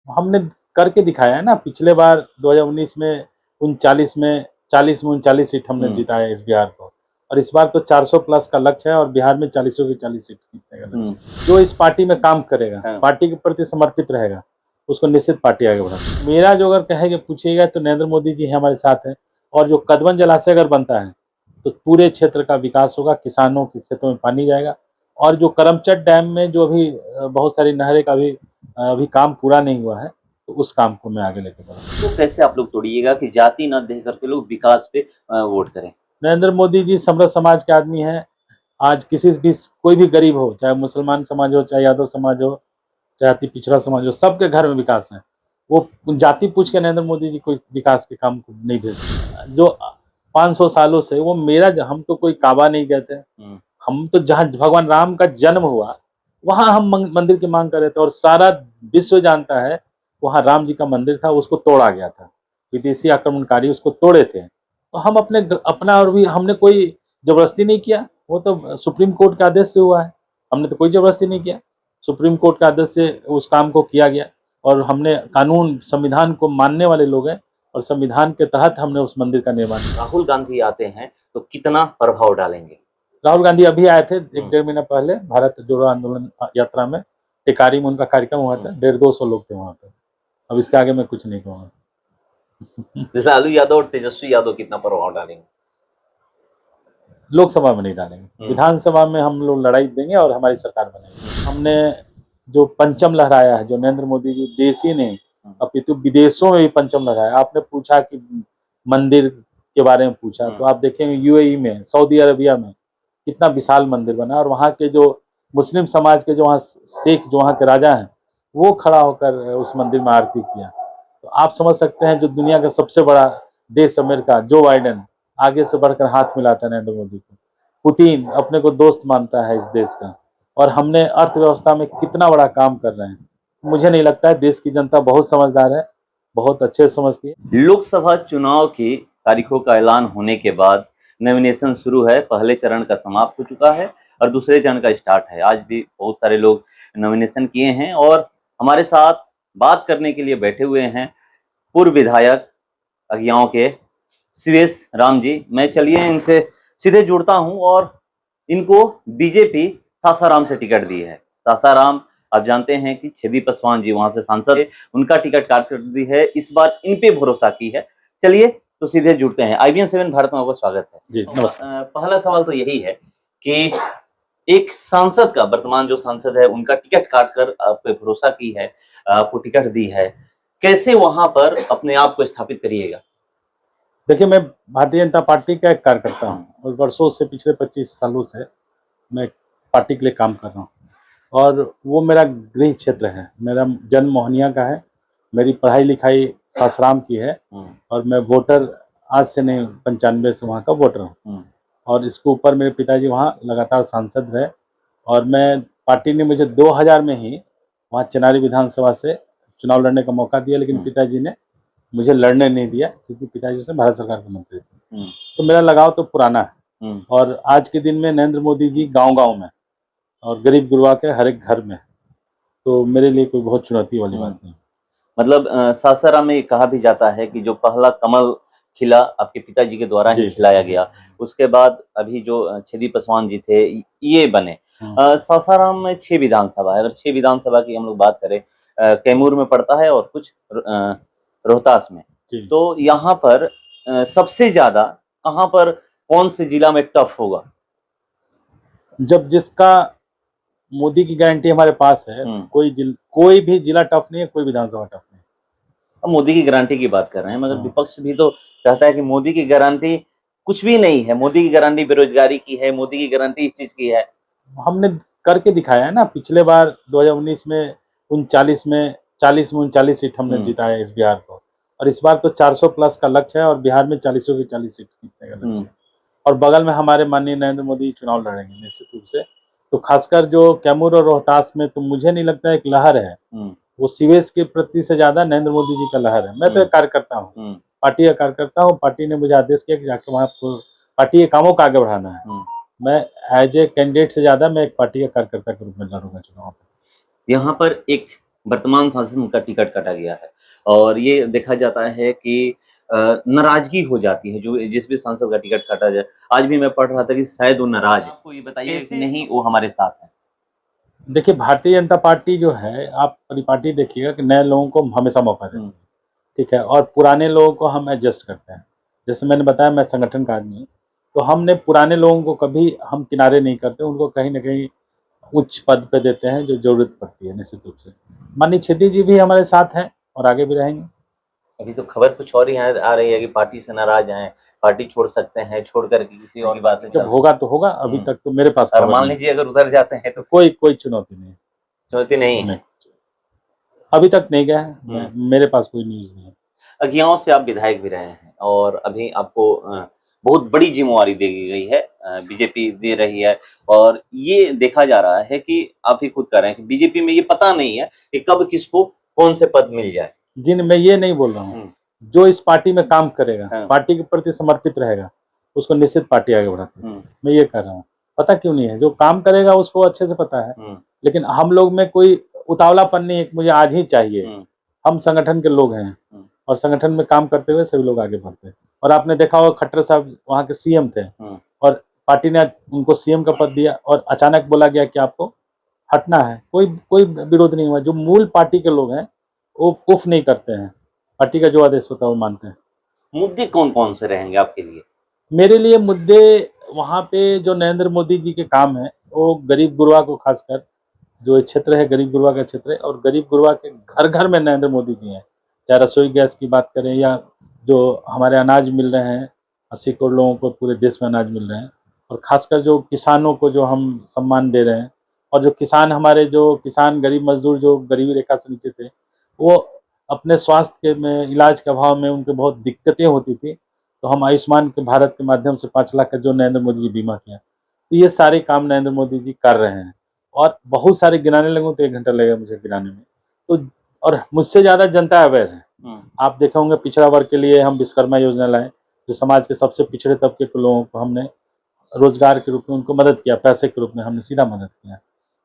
हमने करके दिखाया है ना। पिछले बार 2019 में 39 में 40 में 39 सीट हमने जिताया इस बिहार को, और इस बार तो 400 प्लस का लक्ष्य है और बिहार में 40 की 40 सीट जीतने का लक्ष्य है। जो इस पार्टी में काम करेगा, पार्टी के प्रति समर्पित रहेगा, उसको निश्चित पार्टी आगे बढ़ाएगी। मेरा जो अगर कहेगा पूछिएगा तो नरेंद्र मोदी जी हमारे साथ हैं, और जो कदमन जलाशय अगर बनता है तो पूरे क्षेत्र का विकास होगा, किसानों के खेतों में पानी जाएगा। और जो करमचट डैम में जो अभी बहुत सारी नहरें का अभी काम पूरा नहीं हुआ है, तो उस काम को मैं आगे लेके बढ़ूंगा। तो कैसे आप लोग तोड़िएगा कि जाति न देख करके लोग विकास पे वोट करें? नरेंद्र मोदी जी समृद्ध समाज के आदमी हैं। आज किसी भी कोई भी गरीब हो, चाहे मुसलमान समाज हो, चाहे यादव समाज हो, चाहे अति पिछड़ा समाज हो, सबके घर में विकास है। वो जाति पूछ के नरेंद्र मोदी जी कोई विकास के काम को नहीं भेजते। जो 500 सालों से वो हम तो कोई काबा नहीं कहते, हम तो जहाँ भगवान राम का जन्म हुआ वहां हम मंदिर की मांग कर रहे थे, और सारा विश्व जानता है वहां राम जी का मंदिर था, उसको तोड़ा गया था, विदेशी आक्रमणकारी उसको तोड़े थे। तो हम अपना और भी हमने कोई जबरदस्ती नहीं किया, वो तो सुप्रीम कोर्ट के आदेश से हुआ है, हमने तो कोई जबरदस्ती नहीं किया। सुप्रीम कोर्ट के आदेश से उस काम को किया गया, और हमने कानून संविधान को मानने वाले लोग हैं, और संविधान के तहत हमने उस मंदिर का निर्माण किया। राहुल गांधी आते हैं तो कितना प्रभाव डालेंगे? राहुल गांधी अभी आए थे 1-1.5 महीना पहले भारत जोड़ो आंदोलन यात्रा में, टिकारी में उनका कार्यक्रम हुआ था, 150-200 लोग थे वहां पे। अब इसके आगे मैं कुछ नहीं कहूँगा। जैसे लालू यादव और तेजस्वी यादव कितना प्रभाव डालेंगे? लोकसभा में नहीं डालेंगे, विधानसभा में हम लोग लड़ाई देंगे और हमारी सरकार बनेगी। हमने जो पंचम लहराया है, जो नरेंद्र मोदी जी देशी ने अपितु विदेशों में भी पंचम लहराया। आपने पूछा कि मंदिर के बारे में पूछा, तो आप देखेंगे यूएई में, सऊदी अरबिया में कितना विशाल मंदिर बना, और वहाँ के जो मुस्लिम समाज के जो वहाँ शेख जो वहाँ के राजा हैं, वो खड़ा होकर उस मंदिर में आरती किया। तो आप समझ सकते हैं जो दुनिया का सबसे बड़ा देश अमेरिका, जो बाइडेन आगे से बढ़कर हाथ मिलाता है नरेंद्र मोदी को। पुतिन अपने को दोस्त मानता है इस देश का, और हमने अर्थव्यवस्था में कितना बड़ा काम कर रहे हैं। मुझे नहीं लगता है, देश की जनता बहुत समझदार है, बहुत अच्छे से समझती है। लोकसभा चुनाव की तारीखों का ऐलान होने के बाद नॉमिनेशन शुरू है। पहले चरण का समाप्त हो चुका है और दूसरे चरण का स्टार्ट है। आज भी बहुत सारे लोग नॉमिनेशन किए हैं, और हमारे साथ बात करने के लिए बैठे हुए हैं पूर्व विधायक अगियाओं के शिवेश राम जी। मैं चलिए इनसे सीधे जुड़ता हूं, और इनको बीजेपी सासाराम से टिकट दी है। सासाराम आप जानते हैं कि छेदी पासवान जी वहां से सांसद है, उनका टिकट काट कर दी है, इस बार इन पे भरोसा की है। चलिए तो सीधे जुड़ते हैं। IBN7 भारत में आपका स्वागत है जी, नमस्कार। पहला सवाल तो यही है कि एक सांसद का, वर्तमान जो सांसद है उनका टिकट काट कर आप पे भरोसा की है, आपको टिकट दी है, कैसे वहां पर अपने आप को स्थापित करिएगा? देखिए, मैं भारतीय जनता पार्टी का एक कार्यकर्ता हूँ, और वर्षों से, पिछले 25 सालों से मैं पार्टी के लिए काम कर रहा हूँ, और वो मेरा गृह क्षेत्र है। मेरा जन्म मोहनिया का है, मेरी पढ़ाई लिखाई सासाराम की है, और मैं वोटर आज से नहीं 95 से वहाँ का वोटर हूँ। और इसके ऊपर मेरे पिताजी वहाँ लगातार सांसद रहे, और मैं पार्टी ने मुझे 2000 में ही वहाँ चेनारी विधानसभा से चुनाव लड़ने का मौका दिया, लेकिन पिताजी ने मुझे लड़ने नहीं दिया, क्योंकि पिताजी से भारत सरकार के मंत्री थे। तो मेरा लगाव तो पुराना है, और आज के दिन में नरेंद्र मोदी जी गांव-गांव में और गरीब गुरबा के हर एक घर में, तो मेरे लिए कोई बहुत चुनौती वाली बात नहीं। मतलब सासाराम में कहा भी जाता है कि जो पहला कमल खिला आपके पिताजी के द्वारा ही खिलाया गया, उसके बाद अभी जो छेदी पासवान जी थे ये बने। सासाराम में 6 विधानसभा है। अगर 6 विधानसभा की हम लोग बात करें, कैमूर में पड़ता है और कुछ रोहतास में, तो यहाँ पर सबसे ज्यादा कहाँ पर, कौन से जिला में टफ होगा? जब जिसका मोदी की गारंटी हमारे पास है, कोई भी जिला टफ नहीं है, कोई विधानसभा टफ नहीं है। अब मोदी की गारंटी की बात कर रहे हैं, मगर विपक्ष भी तो कहता है कि मोदी की गारंटी कुछ भी नहीं है, मोदी की गारंटी बेरोजगारी की है, मोदी की गारंटी इस चीज की है। हमने करके दिखाया है ना। पिछले बार 2019 में 39 में 40 में 39 सीट हमने जिताया इस बिहार को, और इस बार तो 400 प्लस का लक्ष्य है, और बिहार में 40 की 40 सीट जीतने का लक्ष्य है। और बगल में हमारे माननीय नरेंद्र मोदी चुनाव लड़ेंगे निश्चित रूप से। तो खासकर जो कैमूर और रोहतास में, तो मुझे नहीं लगता एक लहर है, वो शिवेश के प्रति से ज्यादा नरेंद्र मोदी जी का लहर है। मैं तो एक कार्यकर्ता हूँ, पार्टी का कार्यकर्ता हूँ। पार्टी ने मुझे आदेश किया कि जाके वहाँ पार्टी के कामों को आगे बढ़ाना है। मैं एज ए कैंडिडेट से ज्यादा मैं एक पार्टी का कार्यकर्ता के रूप में लड़ूंगा चुनाव। यहाँ पर एक वर्तमान सांसद का टिकट काटा गया है और ये देखा जाता है कि नाराजगी हो जाती है जो जिस भी सांसद का टिकट काटा जाए। आज भी मैं पढ़ रहा था कि शायद वो नाराज है। आपको ये बताइए कि नहीं वो हमारे साथ है। देखिए, भारतीय जनता पार्टी जो है, आप परिपाटी देखिएगा कि नए लोगों को हमेशा मौका देती है, ठीक है, और पुराने लोगों को हम एडजस्ट करते हैं। जैसे मैंने बताया, मैं संगठन का आदमी हूँ, तो हमने पुराने लोगों को कभी हम किनारे नहीं करते, उनको कहीं न कहीं उच्च पद पे देते हैं जो ज़रूरत पड़ती है निश्चित रूप से। माननीय छेदी जी भी हमारे साथ हैं और आगे भी रहेंगे। अभी तो खबर कुछ और ही आ रही है कि पार्टी से नाराज हैं, पार्टी छोड़ सकते हैं, छोड़ कर के किसी और की बात जब होगा तो होगा, अभी तक तो मेरे पास और खबर मान नहीं। लीजिए अगर उतर जाते हैं तो कोई चुनौती नहीं है। चुनौती नहीं नहीं, है। अभी तक नहीं गया है, मेरे पास कोई न्यूज़ नहीं है। अगियाओं से आप विधायक भी रहे हैं और अभी आपको बहुत बड़ी जिम्मेवारी दी गई है, बीजेपी दे रही है और ये देखा जा रहा है कि आप ही खुद कह रहे हैं कि बीजेपी में ये पता नहीं है कि कब किसको कौन से पद मिल जाए। जी, मैं ये नहीं बोल रहा हूँ। जो इस पार्टी में काम करेगा, हाँ। पार्टी के प्रति समर्पित रहेगा, उसको निश्चित पार्टी आगे बढ़ाती है। मैं ये कह रहा हूँ। पता क्यों नहीं है? जो काम करेगा उसको अच्छे से पता है। लेकिन हम लोग में कोई उतावलापन नहीं है कि मुझे आज ही चाहिए। हम संगठन के लोग हैं और संगठन में काम करते हुए सभी लोग आगे बढ़ते हैं। और आपने देखा होगा, खट्टर साहब वहाँ के सीएम थे और पार्टी ने उनको सीएम का पद दिया और अचानक बोला गया कि आपको हटना है। कोई विरोध नहीं हुआ। जो मूल पार्टी के लोग हैं, वो उफ़ नहीं करते हैं। पार्टी का जो आदेश होता है वो मानते हैं। मुद्दे कौन-कौन से रहेंगे आपके लिए? मेरे लिए मुद्दे वहाँ पे जो नरेंद्र मोदी जी के काम हैं, वो गरीब गुरबा को खासकर, जो ये क्षेत्र है गरीब गुरबा का क्षेत्र है और गरीब गुरबा के घर-घर में नरेंद्र मोदी जी हैं। चाहे रसोई गैस की बात करें या जो हमारे अनाज मिल रहे हैं, 80 करोड़ लोगों को पूरे देश में अनाज मिल रहे हैं और खासकर जो किसानों को जो हम सम्मान दे रहे हैं और जो किसान हमारे जो किसान गरीब मज़दूर जो गरीबी रेखा से नीचे थे, वो अपने स्वास्थ्य के में इलाज के अभाव में उनको बहुत दिक्कतें होती थी। तो हम आयुष्मान के भारत के माध्यम से 5 लाख का जो नरेंद्र मोदी जी बीमा किया, तो ये सारे काम नरेंद्र मोदी जी कर रहे हैं और बहुत सारे गिनाने लगूँ तो 1 घंटा लगेगा मुझे गिनाने में। तो और मुझसे ज़्यादा जनता अवेयर है। आप देखे होंगे, पिछड़ा वर्ग के लिए हम विश्वकर्मा योजना लाए, जो समाज के सबसे पिछड़े तबके के लोगों को हमने रोज़गार के रूप में उनको मदद किया, पैसे के रूप में हमने सीधा मदद किया।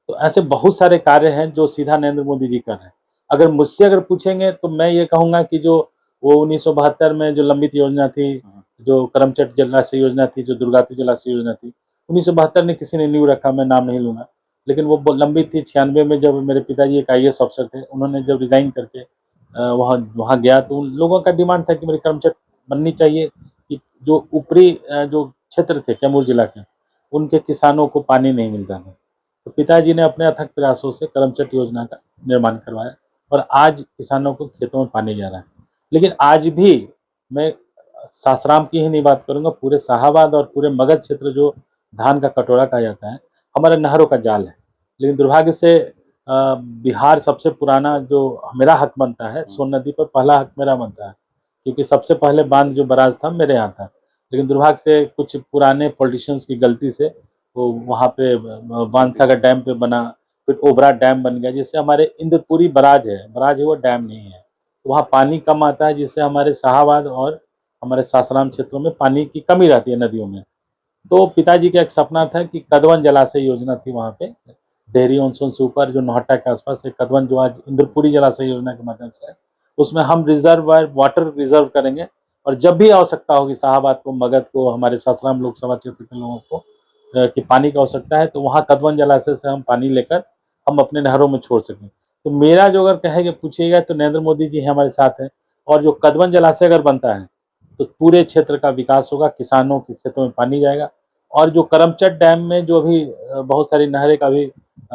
तो ऐसे बहुत सारे कार्य हैं जो सीधा नरेंद्र मोदी जी कर रहे हैं। अगर मुझसे अगर पूछेंगे तो मैं ये कहूँगा कि जो वो 1972 में जो लंबित योजना थी, जो करमचट जलाशय योजना थी, जो दुर्गावती जलाशय योजना थी, 1972 में किसी ने नींव रखा, मैं नाम नहीं लूँगा। लेकिन वो लंबित थी। 96 में जब मेरे पिताजी एक आईएएस अफ़सर थे, उन्होंने जब रिज़ाइन करके वहाँ वहाँ गया तो उन लोगों का डिमांड था कि मेरी करमचट बननी चाहिए कि जो ऊपरी जो क्षेत्र थे कैमूर जिला के, उनके किसानों को पानी नहीं मिलता था। तो पिताजी ने अपने अथक प्रयासों से करमचट योजना का निर्माण करवाया और आज किसानों को खेतों में पानी जा रहा है। लेकिन आज भी मैं सासाराम की ही नहीं बात करूँगा, पूरे शाहाबाद और पूरे मगध क्षेत्र जो धान का कटोरा कहा जाता है, हमारे नहरों का जाल है। लेकिन दुर्भाग्य से बिहार सबसे पुराना जो मेरा हक बनता है, सोन नदी पर पहला हक मेरा बनता है, क्योंकि सबसे पहले बांध जो बराज था मेरे यहाँ था। लेकिन दुर्भाग्य से कुछ पुराने पॉलिटिशियंस की गलती से वो वहाँ पे बाणसागर डैम पे बना, फिर ओबरा डैम बन गया, जिससे हमारे इंद्रपुरी बराज है वो डैम नहीं है। तो वहाँ पानी कम आता है, जिससे हमारे शाहाबाद और हमारे सासाराम क्षेत्रों में पानी की कमी रहती है नदियों में। तो पिताजी का एक सपना था कि कदवन जलाशय योजना थी वहाँ पे, डेहरी ऑनसून से ऊपर जो नौहट्टा के आसपास एक कदवन जो आज इंद्रपुरी जलाशय योजना के माध्यम से है, उसमें हम रिजर्वायर वाटर रिजर्व करेंगे और जब भी आवश्यकता होगी शाहाबाद को, मगध को, हमारे सासाराम लोकसभा क्षेत्र के लोगों को कि पानी की आवश्यकता है, तो वहाँ कदवन जलाशय से हम पानी लेकर हम अपने नहरों में छोड़ सकें। तो मेरा जो अगर कहेंगे पूछिएगा तो नरेंद्र मोदी जी हमारे साथ हैं और जो कदवन जलाशय अगर बनता है तो पूरे क्षेत्र का विकास होगा, किसानों के खेतों में पानी जाएगा। और जो करमचट डैम में जो अभी बहुत सारी नहरें का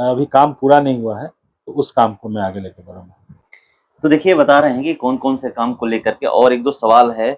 अभी काम पूरा नहीं हुआ है, तो उस काम को मैं आगे लेके बढ़ूँगा। तो देखिए बता रहे हैं कि कौन-कौन से काम को लेकर के और 1-2 सवाल है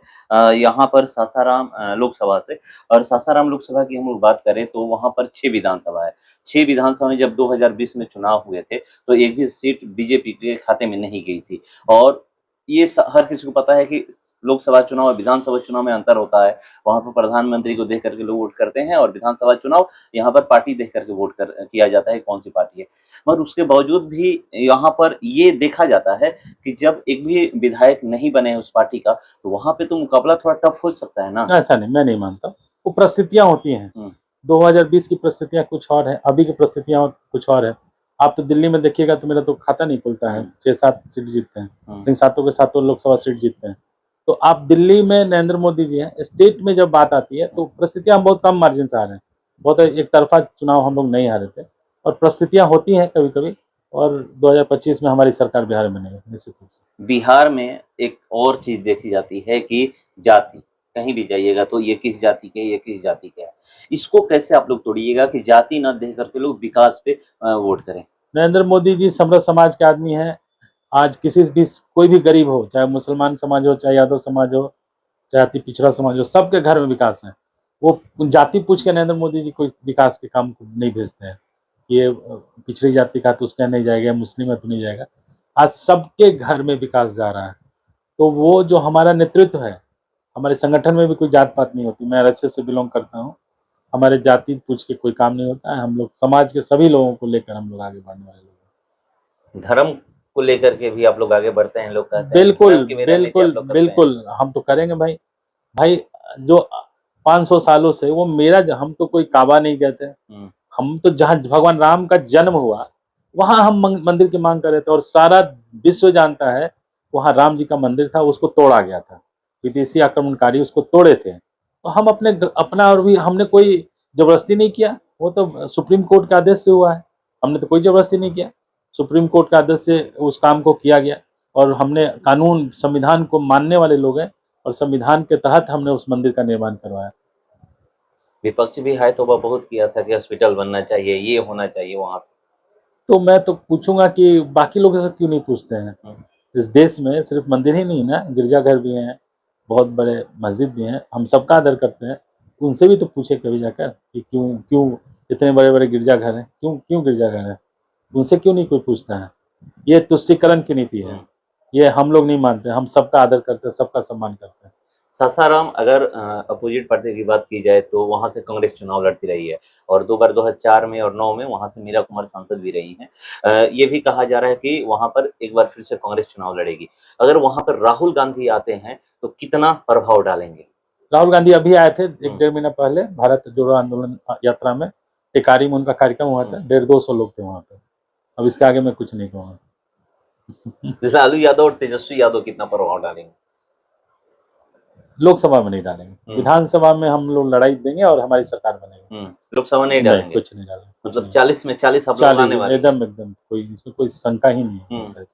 यहाँ पर सासाराम लोकसभा से और सासाराम लोकसभा की हम लोग बात करें तो वहाँ पर 6 विधानसभा है। 6 विधानसभा में जब 2020 में चुनाव हुए थे, तो एक भी सीट बीजेपी के खाते में नहीं गई थी और ये हर किसी को पता है कि लोकसभा चुनाव और विधानसभा चुनाव में अंतर होता है। वहाँ पर प्रधानमंत्री को देख करके लोग वोट करते हैं और विधानसभा चुनाव यहाँ पर पार्टी देख करके वोट किया जाता है कौन सी पार्टी है। मगर उसके बावजूद भी यहाँ पर ये देखा जाता है कि जब एक भी विधायक नहीं बने उस पार्टी का, तो वहाँ पे तो मुकाबला थोड़ा टफ हो सकता है ना? ऐसा नहीं, मैं नहीं मानता। वो परिस्थितियाँ होती हैं। 2020 की परिस्थितियाँ कुछ और हैं, अभी की परिस्थितियाँ कुछ और है। आप तो दिल्ली में देखिएगा तो मेरा तो खाता नहीं खुलता है, 6-7 सीट जीतते हैं, लेकिन सातों के सातों लोकसभा सीट जीतते हैं। तो आप दिल्ली में नरेंद्र मोदी जी हैं, स्टेट में जब बात आती है तो परिस्थितियां हम बहुत कम मार्जिन से हारे हैं, बहुत एक तरफा चुनाव हम लोग नहीं हारे थे, और परिस्थितियां होती हैं कभी कभी, और 2025 में हमारी सरकार बिहार में नहीं है निश्चित रूप से। बिहार में एक और चीज देखी जाती है कि जाति, कहीं भी जाइएगा तो ये किस जाति के, ये किस जाति के है। इसको कैसे आप लोग तोड़िएगा कि जाति न देख करके लोग विकास पे वोट करें। नरेंद्र मोदी जी समृद्ध समाज के आदमी हैं। आज किसी भी कोई भी गरीब हो, चाहे मुसलमान समाज हो, चाहे यादव समाज हो, चाहे अति पिछड़ा समाज हो, सबके घर में विकास है। वो जाति पूछ के नरेंद्र मोदी जी कोई विकास के काम को नहीं भेजते हैं। ये पिछड़ी जाति का तो उसके यहाँ नहीं जाएगा, मुस्लिम है तो नहीं जाएगा। आज सबके घर में विकास जा रहा है। तो वो जो हमारा नेतृत्व है, हमारे संगठन में भी कोई जात पात नहीं होती। मैं आरएसएस से बिलोंग करता हूँ। हमारे जाति पूछ के कोई काम नहीं होता है। हम लोग समाज के सभी लोगों को लेकर हम लोग आगे बढ़ने वाले लोग हैं। धर्म को लेकर के भी आप लोग आगे बढ़ते हैं, लोग कहते हैं बिल्कुल धर्म की भी राजनीति आप बिल्कुल लोग करते हैं। बिल्कुल, हम तो करेंगे भाई। भाई जो 500 सालों से वो मेरा, हम तो कोई काबा नहीं कहते। हम तो जहाँ भगवान राम का जन्म हुआ वहां हम मंदिर की मांग कर रहे थे, और सारा विश्व जानता है वहां राम जी का मंदिर था, उसको तोड़ा गया था। विदेशी आक्रमणकारी उसको तोड़े थे। तो हम अपना, और भी हमने कोई जबरदस्ती नहीं किया। वो तो सुप्रीम कोर्ट के आदेश से हुआ है। हमने तो कोई जबरदस्ती नहीं किया। सुप्रीम कोर्ट के आदेश से उस काम को किया गया, और हमने कानून संविधान को मानने वाले लोग हैं, और संविधान के तहत हमने उस मंदिर का निर्माण करवाया। विपक्ष भी है तो वह बहुत किया था कि हॉस्पिटल बनना चाहिए, ये होना चाहिए वहाँ पे। तो मैं तो पूछूंगा कि बाकी लोगों से क्यों नहीं पूछते हैं। इस देश में सिर्फ मंदिर ही नहीं ना, गिरजाघर भी हैं, बहुत बड़े मस्जिद भी हैं, हम सबका आदर करते हैं। उनसे भी तो पूछे कभी जाकर कि क्यों क्यों इतने बड़े बड़े गिरजाघर हैं, क्यों क्यों गिरजाघर है, उनसे क्यों नहीं कोई पूछता है। ये तुष्टिकरण की नीति है, ये हम लोग नहीं मानते। हम सबका आदर करते हैं, सबका सम्मान करते हैं। सासाराम, अगर अपोजिट पार्टी की बात की जाए तो वहां से कांग्रेस चुनाव लड़ती रही है, और 2 बार 2004 में और 9 में वहां से मीरा कुमार सांसद भी रही हैं। ये भी कहा जा रहा है कि वहां पर एक बार फिर से कांग्रेस चुनाव लड़ेगी। अगर वहां पर राहुल गांधी आते हैं तो कितना प्रभाव डालेंगे। राहुल गांधी अभी आए थे 1-1.5 महीना पहले भारत जोड़ो आंदोलन यात्रा में, टिकारी में उनका कार्यक्रम हुआ था। 150-200 लोग थे वहां पे। अब इसके आगे मैं कुछ नहीं कहूँगा। जैसे लालू यादव और तेजस्वी यादव कितना प्रभाव डालेंगे। लोकसभा में नहीं डालेंगे, विधानसभा में हम लोग लड़ाई देंगे और हमारी सरकार बनेगी। लोकसभा नहीं डालेंगे, कुछ नहीं डालेंगे। मतलब 40 में 40 आप लोग लाने वाले। एकदम एकदम, कोई इसमें कोई शंका ही नहीं है।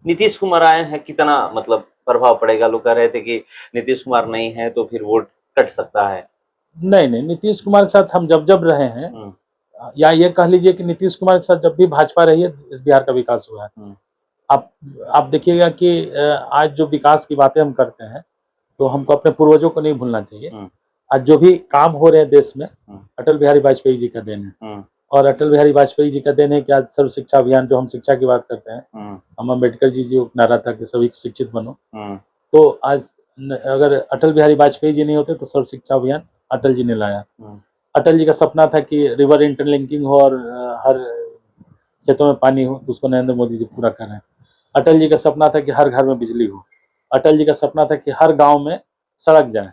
नीतीश कुमार आए हैं, कितना मतलब प्रभाव पड़ेगा। लोग कह रहे थे कि नीतीश कुमार नहीं है तो फिर वोट कट सकता है। नहीं नहीं, नीतीश कुमार के साथ हम जब रहे हैं, या ये कह लीजिए कि नीतीश कुमार के साथ जब भी भाजपा रही है, इस बिहार का विकास हुआ है। आप देखिएगा कि आज जो विकास की बातें हम करते हैं तो हमको अपने पूर्वजों को नहीं भूलना चाहिए। आज जो भी काम हो रहे हैं देश में, अटल बिहारी वाजपेयी जी का देन है। और अटल बिहारी वाजपेयी जी का देन है कि आज सर्व शिक्षा अभियान, जो हम शिक्षा की बात करते हैं, हम अम्बेडकर जी जो नारा था कि सभी शिक्षित बनो, तो आज अगर अटल बिहारी वाजपेयी जी नहीं होते तो सर्व शिक्षा अभियान अटल जी ने लाया। अटल जी का सपना था कि रिवर इंटरलिंकिंग हो और हर खेतों में पानी हो, तो उसको नरेंद्र मोदी जी पूरा कर रहे हैं। अटल जी का सपना था कि हर घर में बिजली हो। अटल जी का सपना था कि हर गांव में सड़क जाए।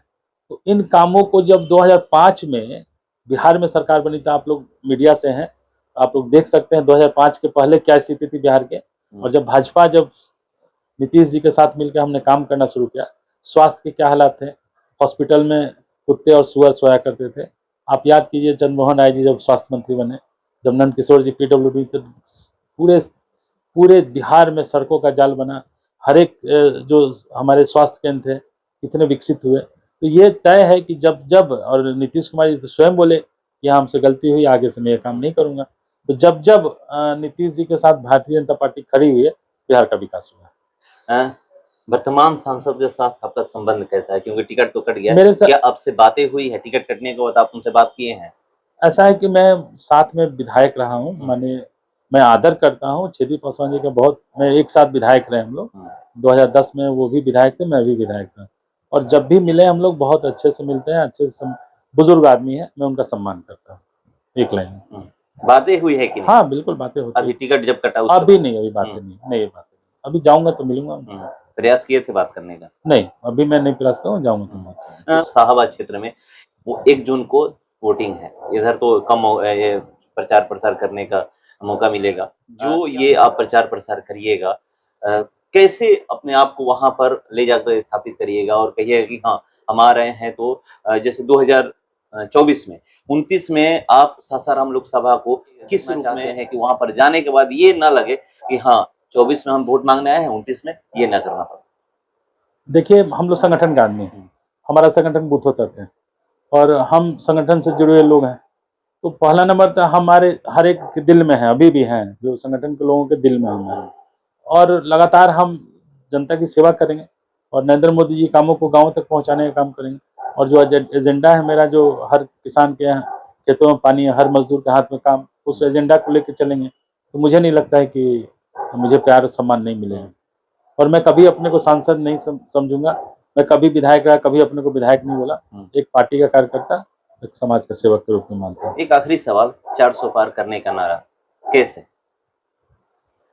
तो इन कामों को जब 2005 में बिहार में सरकार बनी, तो आप लोग मीडिया से हैं, आप लोग देख सकते हैं 2005 के पहले क्या स्थिति थी बिहार के, और जब भाजपा, जब नीतीश जी के साथ मिलकर हमने काम करना शुरू किया, स्वास्थ्य के क्या हालात थे। हॉस्पिटल में कुत्ते और सुअर सोया करते थे। आप याद कीजिए चंद्रमोहन राय जी जब स्वास्थ्य मंत्री बने, जब नंद किशोर जी पीडब्ल्यूडी, तो पूरे बिहार में सड़कों का जाल बना। हर एक जो हमारे स्वास्थ्य केंद्र थे कितने विकसित हुए। तो ये तय है कि जब और नीतीश कुमार जी तो स्वयं बोले कि हमसे गलती हुई, आगे से मैं ये काम नहीं करूंगा। तो जब नीतीश जी के साथ भारतीय जनता पार्टी खड़ी हुई है, बिहार का विकास हुआ। वर्तमान सांसद के साथ आपका संबंध कैसा है, क्योंकि टिकट तो कट गया, क्या आपसे बातें हुई है टिकट कटने के बाद, आप उनसे बात किए हैं। ऐसा है कि मैं साथ में विधायक रहा हूँ, माने मैं आदर करता हूँ छेदी पासवान जी का बहुत। मैं एक साथ विधायक रहे हम लोग, 2010 में वो भी विधायक थे, मैं भी विधायक था, और जब भी मिले हम लोग बहुत अच्छे से मिलते हैं। अच्छे से बुजुर्ग आदमी है, मैं उनका सम्मान करता हूँ। एक लाइन में बातें हुई है कि नहीं? हाँ बिल्कुल बातें होती। अभी टिकट जब कटा अभी नहीं, अभी बातें नहीं, अभी जाऊंगा तो मिलूंगा उनसे। प्रयास किए थे बात करने का? नहीं, अभी मैं नहीं प्रयास करूँ, जाऊंगा तो। शाहबाद क्षेत्र में वो 1 जून को वोटिंग है, इधर तो कम प्रचार प्रसार करने का मौका मिलेगा, जो ये आप प्रचार प्रसार करिएगा, कैसे अपने आप को वहाँ पर ले जाकर स्थापित करिएगा और कहिएगा कि हाँ, हम आ रहे हैं, तो जैसे 2024 में 29 में आप सासाराम लोकसभा को किस रूप में है कि वहाँ पर जाने के बाद ये ना लगे कि हाँ, 24 में हम वोट मांगने आए हैं, 29 में ये ना करना पड़े? देखिए, हम लोग संगठन का आदमी हैं, हमारा संगठन बूथों तक है और हम संगठन से जुड़े हुए लोग हैं। तो पहला नंबर तो हमारे हर एक के दिल में है, अभी भी हैं, जो संगठन के लोगों के दिल में हम हैं और लगातार हम जनता की सेवा करेंगे और नरेंद्र मोदी जी कामों को गाँव तक पहुँचाने का काम करेंगे। और जो एजेंडा है मेरा, जो हर किसान के खेतों में पानी है, हर मजदूर के हाथ में काम, उस एजेंडा को लेकर चलेंगे। तो मुझे नहीं लगता है कि मुझे प्यार और सम्मान नहीं मिलेगा और मैं कभी अपने को सांसद नहीं समझूंगा। मैं कभी विधायक रहा, कभी अपने को विधायक नहीं बोला। एक पार्टी का कार्यकर्ता, एक समाज का सेवक के रूप में मानता हूँ। एक आखिरी सवाल, 400 पार करने का नारा कैसे?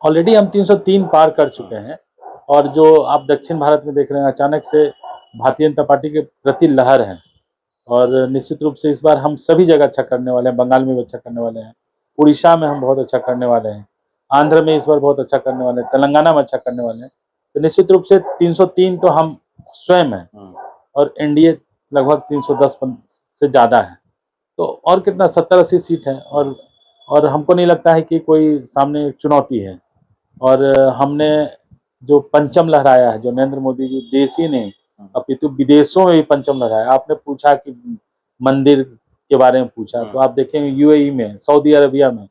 ऑलरेडी हम 303 पार कर चुके हैं और जो आप दक्षिण भारत में देख रहे हैं, अचानक से भारतीय जनता पार्टी के प्रति लहर है और निश्चित रूप से इस बार हम सभी जगह अच्छा करने वाले हैं। बंगाल में भी अच्छा करने वाले हैं, उड़ीसा में हम बहुत अच्छा करने वाले हैं, आंध्र में इस बार बहुत अच्छा करने वाले हैं, तेलंगाना में अच्छा करने वाले हैं। तो निश्चित रूप से 303 तो हम स्वयं हैं और एनडीए लगभग 310 से ज़्यादा है। तो और कितना, 70-80 सीट है और हमको नहीं लगता है कि कोई सामने चुनौती है। और हमने जो पंचम लहराया है, जो नरेंद्र मोदी जी देश ही नहीं अपितु विदेशों में भी पंचम लहराया। आपने पूछा कि मंदिर के बारे में पूछा, तो आप देखेंगे यूएई में, सऊदी अरबिया में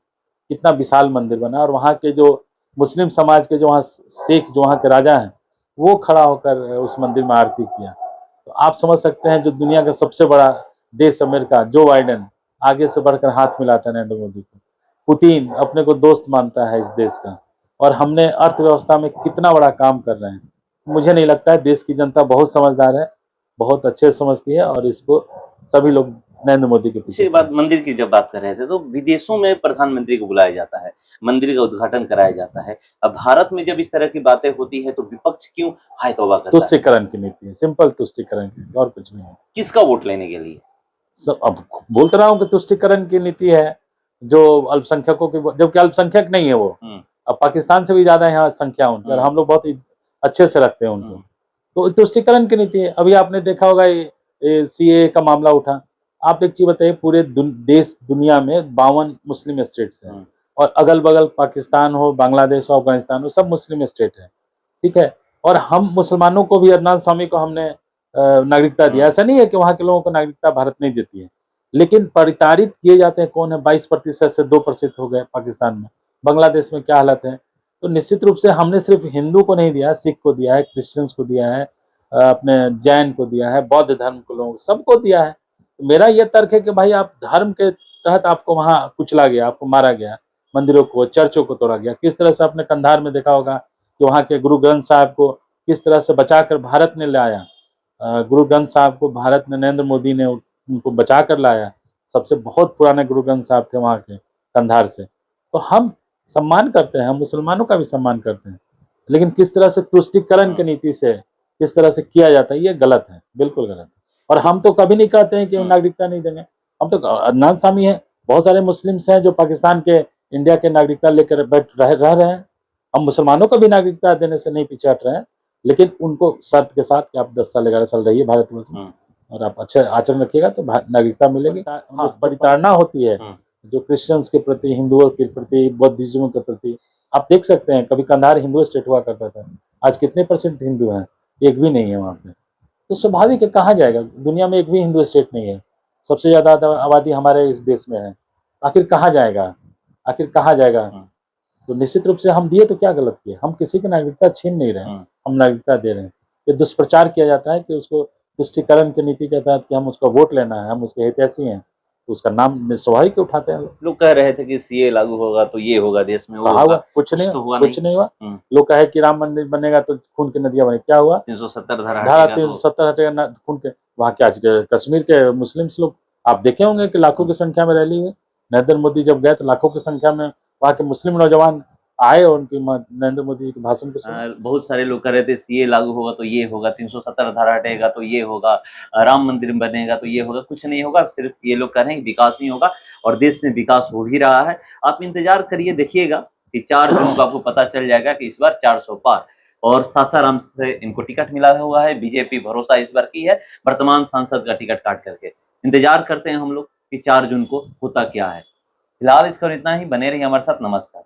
कितना विशाल मंदिर बना और वहाँ के जो मुस्लिम समाज के जो वहाँ शेख, जो वहाँ के राजा हैं, वो खड़ा होकर उस मंदिर में आरती किया। तो आप समझ सकते हैं, जो दुनिया का सबसे बड़ा देश अमेरिका, जो बाइडेन आगे से बढ़कर हाथ मिलाता है नरेंद्र मोदी को। पुतिन अपने को दोस्त मानता है इस देश का और हमने अर्थव्यवस्था में कितना बड़ा काम कर रहे हैं। मुझे नहीं लगता है, देश की जनता बहुत समझदार है, बहुत अच्छे से समझती है और इसको सभी लोग नरेंद्र मोदी के पीछे। बात मंदिर की जब बात कर रहे थे, तो विदेशों में प्रधानमंत्री को बुलाया जाता है, मंदिर का उद्घाटन कराया जाता है। अब भारत में जब इस तरह की बातें होती है तो विपक्ष क्यों हाय तौबा करता है? तुष्टिकरण की नीति है, सिंपल तुष्टिकरण की, और कुछ नहीं है। किसका वोट लेने के लिए? सब अब बोलते रहा हूँ कि तुष्टिकरण की नीति है, जो अल्पसंख्यकों की, जबकि अल्पसंख्यक नहीं है वो। अब पाकिस्तान से भी ज्यादा यहाँ संख्या उनकी और हम लोग बहुत अच्छे से रखते हैं उनको। तो तुष्टिकरण की नीति है। अभी आपने देखा होगा ये सीए का मामला उठा। आप एक चीज बताइए, पूरे देश दुनिया में 52 मुस्लिम स्टेट्स हैं और अगल बगल पाकिस्तान हो, बांग्लादेश हो, अफगानिस्तान हो, सब मुस्लिम स्टेट है, ठीक है। और हम मुसलमानों को भी, अदनान सामी को हमने नागरिकता दिया। ऐसा नहीं है कि वहाँ के लोगों को नागरिकता भारत नहीं देती है, लेकिन परिताड़ित किए जाते हैं कौन है? 22% से 2% हो गए पाकिस्तान में। बांग्लादेश में क्या हालत है? तो निश्चित रूप से हमने सिर्फ हिंदू को नहीं दिया, सिख को दिया है, क्रिश्चियंस को दिया है, अपने जैन को दिया है, बौद्ध धर्म को लोगों सबको दिया है। तो मेरा यह तर्क है कि भाई, आप धर्म के तहत आपको वहाँ कुचला गया, आपको मारा गया, मंदिरों को, चर्चों को तोड़ा गया। किस तरह से आपने कंधार में देखा होगा कि वहाँ के गुरु ग्रंथ साहब को किस तरह से बचाकर भारत ने लाया। गुरु ग्रंथ साहब को भारत में नरेंद्र मोदी ने उनको बचा कर लाया। सबसे बहुत पुराने गुरु ग्रंथ साहब थे वहाँ के, कंधार से। तो हम सम्मान करते हैं, हम मुसलमानों का भी सम्मान करते हैं, लेकिन किस तरह से तुष्टिकरण की नीति से किस तरह से किया जाता है, ये गलत है, बिल्कुल गलत है। और हम तो कभी नहीं कहते हैं कि नागरिकता नहीं देंगे। हम तो, अदनान सामी है, बहुत सारे मुस्लिम्स हैं जो पाकिस्तान के, इंडिया के नागरिकता लेकर रह रहे हैं। हम मुसलमानों को भी नागरिकता देने से नहीं पीछे हट रहे हैं, लेकिन उनको शर्त के साथ कि आप 10 साल 11 साल रहिए भारतवर्ष में और आप अच्छे आचरण रखिएगा तो नागरिकता मिलेगी। हाँ, परिताड़ना होती है जो क्रिश्चियंस के प्रति, हिंदुओं के प्रति, बौद्धिज्म के प्रति। आप देख सकते हैं, कभी कंधार हिंदू स्टेट हुआ करता था, आज कितने % हिंदू हैं? एक भी नहीं है वहाँ पे। तो स्वाभाविक है, कहाँ जाएगा? दुनिया में एक भी हिंदू स्टेट नहीं है, सबसे ज्यादा आबादी हमारे इस देश में है। आखिर कहाँ जाएगा? आखिर कहाँ जाएगा? तो निश्चित रूप से हम दिए तो क्या गलत किए? हम किसी की नागरिकता छीन नहीं रहे हैं, हम नागरिकता दे रहे हैं। ये दुष्प्रचार किया जाता है कि उसको तुष्टिकरण की नीति के तहत कि हम उसका वोट लेना है, हम उसके हितैषी हैं, तो उसका नाम स्वाभाविक उठाते हैं। लोग कह रहे थे कि सीए लागू होगा तो ये होगा देश में, वो होगा, कुछ नहीं तो हुआ, कुछ नहीं हुआ। लोग कहे कि राम मंदिर बनेगा तो खून की नदियां बने, क्या हुआ? 370 धारा 370 हटेगा, खून के। वहाँ क्या कश्मीर के मुस्लिम्स लोग आप देखे होंगे कि लाखों की संख्या में रैली हुई। नरेंद्र मोदी जब गए तो लाखों की संख्या में वहाँ के मुस्लिम नौजवान आए और उनकी नरेंद्र मोदी जी के भाषण को सुना। बहुत सारे लोग कह रहे थे सीए लागू होगा तो ये होगा, 370 धारा हटेगा तो ये होगा, राम मंदिर बनेगा तो ये होगा। कुछ नहीं होगा, सिर्फ ये लोग कह रहे हैं विकास नहीं होगा। और देश में विकास हो भी रहा है। आप इंतजार करिए, देखिएगा कि 4 जून को आपको पता चल जाएगा कि इस बार 400 पार। और सासाराम से इनको टिकट मिला हुआ है, बीजेपी भरोसा इस बार की है वर्तमान सांसद का टिकट काट करके। इंतजार करते हैं हम लोग कि 4 जून को होता क्या है। फिलहाल इसका इतना ही, बने रहिए हमारे साथ। नमस्कार।